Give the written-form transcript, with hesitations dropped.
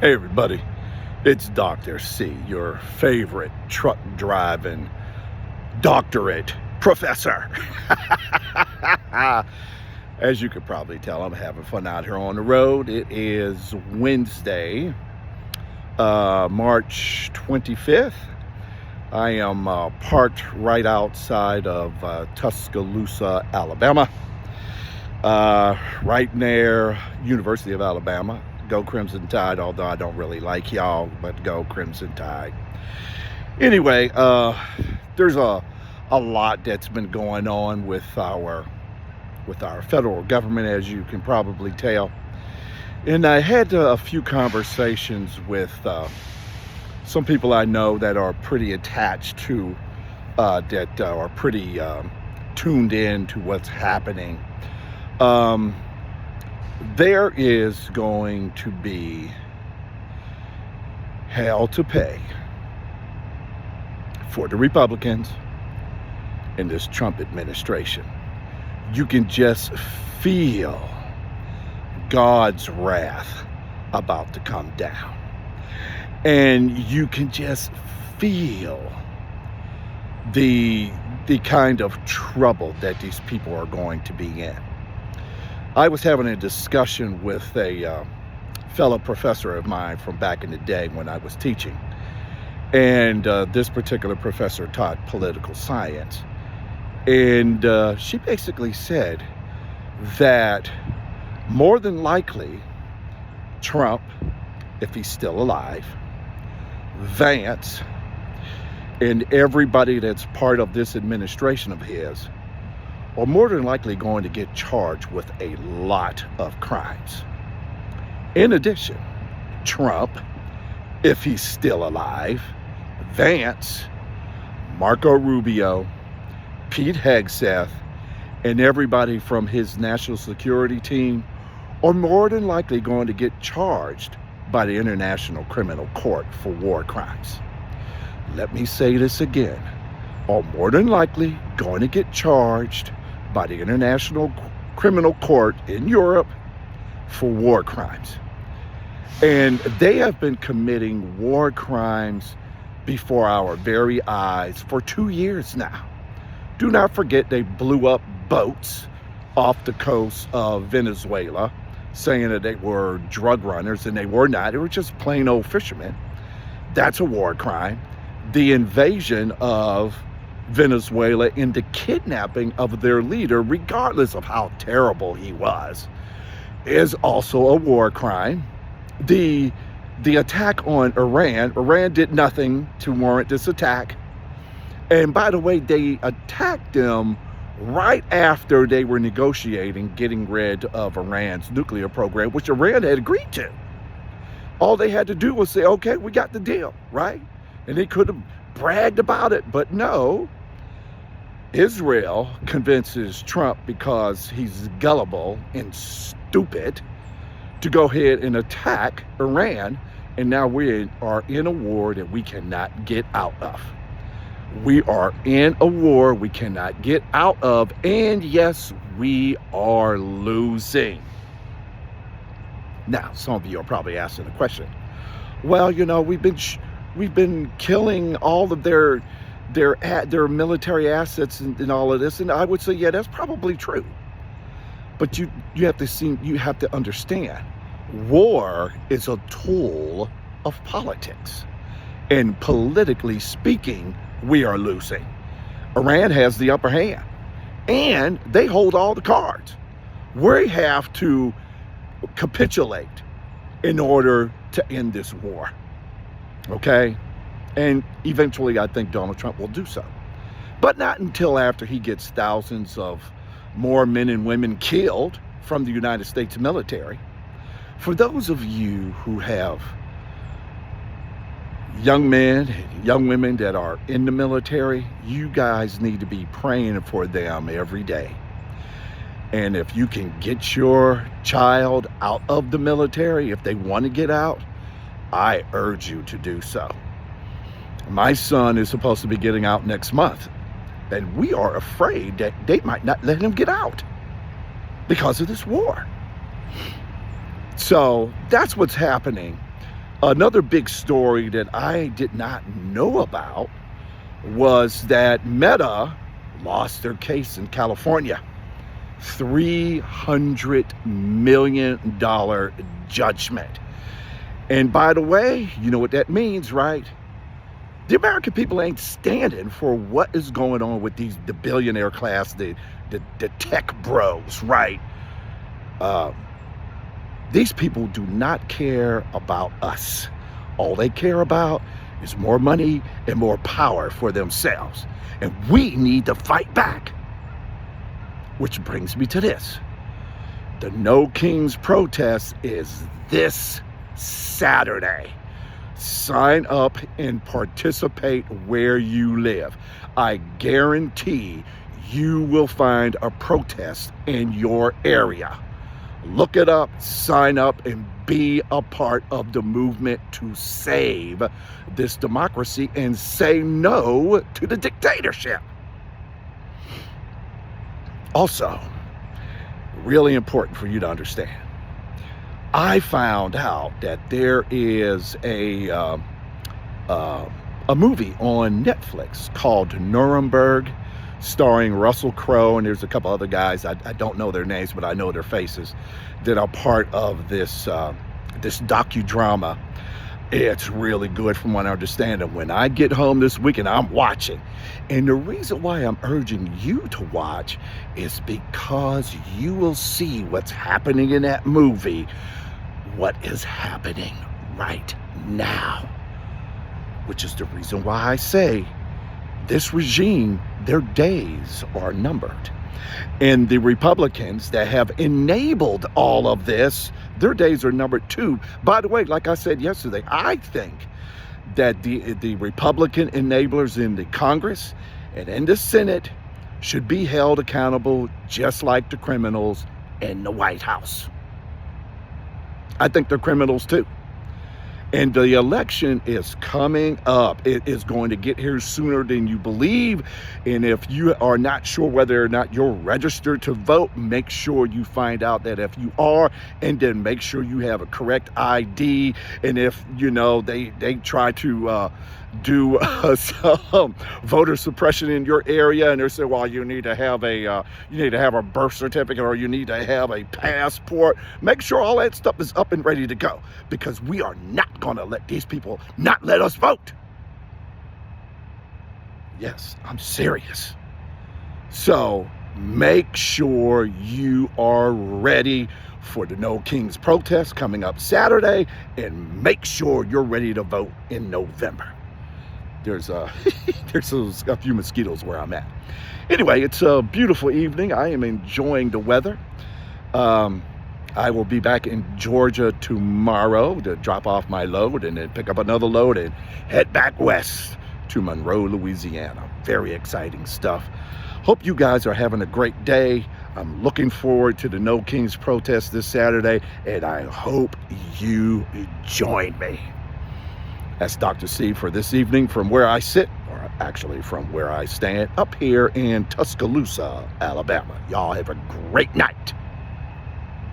Hey everybody, it's Dr. C, your favorite truck driving doctorate professor. As you could probably tell, I'm having fun out here on the road. It is Wednesday, March 25th. I am parked right outside of Tuscaloosa, Alabama, right near University of Alabama. Go Crimson Tide, although I don't really like y'all, but go Crimson Tide. Anyway, there's a lot that's been going on with our federal government, as you can probably tell. And I had a few conversations with some people I know that are pretty attached to, that are pretty tuned in to what's happening. There is going to be hell to pay for the Republicans in this Trump administration. You can just feel God's wrath about to come down. And you can just feel the kind of trouble that these people are going to be in. I was having a discussion with a fellow professor of mine from back in the day when I was teaching. And this particular professor taught political science. And she basically said that more than likely Trump, if he's still alive, Vance, and everybody that's part of this administration of his are more than likely going to get charged with a lot of crimes. In addition, Trump, if he's still alive, Vance, Marco Rubio, Pete Hegseth, and everybody from his national security team are more than likely going to get charged by the International Criminal Court for war crimes. Let me say this again. Are more than likely going to get charged by the International Criminal Court in Europe for war crimes. And they have been committing war crimes before our very eyes for 2 years now. Do not forget they blew up boats off the coast of Venezuela, saying that they were drug runners, and they were not. They were just plain old fishermen. That's a war crime. The invasion of Venezuela in the kidnapping of their leader, regardless of how terrible he was, is also a war crime. The attack on Iran did nothing to warrant this attack. And by the way, they attacked them right after they were negotiating getting rid of Iran's nuclear program, which Iran had agreed to. All they had to do was say, okay, we got the deal, right? And they could have bragged about it, but no. Israel convinces Trump, because he's gullible and stupid, to go ahead and attack Iran, and now we are in a war that we cannot get out of. We are in a war we cannot get out of, and yes, we are losing. Now, some of you are probably asking the question, well, you know, we've been killing all of their military assets and all of this, and I would say, yeah, that's probably true. But you have to understand, war is a tool of politics, and politically speaking, we are losing. Iran has the upper hand, and they hold all the cards. We have to capitulate in order to end this war. Okay? And eventually, I think Donald Trump will do so. But not until after he gets thousands of more men and women killed from the United States military. For those of you who have young men and young women that are in the military, you guys need to be praying for them every day. And if you can get your child out of the military, if they want to get out, I urge you to do so. My son is supposed to be getting out next month, and we are afraid that they might not let him get out because of this war. So that's what's happening. Another big story that I did not know about was that Meta lost their case in California. $300 million judgment. And by the way, you know what that means, right? The American people ain't standing for what is going on with the billionaire class, the tech bros, right? These people do not care about us. All they care about is more money and more power for themselves. And we need to fight back. Which brings me to this. The No Kings protest is this Saturday. Sign up and participate where you live. I guarantee you will find a protest in your area. Look it up, sign up, and be a part of the movement to save this democracy and say no to the dictatorship. Also, really important for you to understand, I found out that there is a movie on Netflix called Nuremberg, starring Russell Crowe, and there's a couple other guys, I don't know their names, but I know their faces, that are part of this docudrama. It's really good from what I understand. And when I get home this weekend, I'm watching. And the reason why I'm urging you to watch is because you will see what's happening in that movie, what is happening right now. Which is the reason why I say this regime, their days are numbered. And the Republicans that have enabled all of this, their days are numbered too. By the way, like I said yesterday, I think that the Republican enablers in the Congress and in the Senate should be held accountable just like the criminals in the White House. I think they're criminals too. And the election is coming up. It is going to get here sooner than you believe. And if you are not sure whether or not you're registered to vote, make sure you find out that if you are, and then make sure you have a correct ID. And if, you know, they try to do some voter suppression in your area, and they say, well, you need to have a birth certificate, or you need to have a passport. Make sure all that stuff is up and ready to go, because we are not going to let these people not let us vote. Yes, I'm serious. So make sure you are ready for the No Kings protest coming up Saturday, and make sure you're ready to vote in November. There's a few mosquitoes where I'm at. Anyway, it's a beautiful evening. I am enjoying the weather. I will be back in Georgia tomorrow to drop off my load and then pick up another load and head back west to Monroe, Louisiana. Very exciting stuff. Hope you guys are having a great day. I'm looking forward to the No Kings protest this Saturday, and I hope you join me. That's Dr. C for this evening from where I sit, or actually from where I stand, up here in Tuscaloosa, Alabama. Y'all have a great night.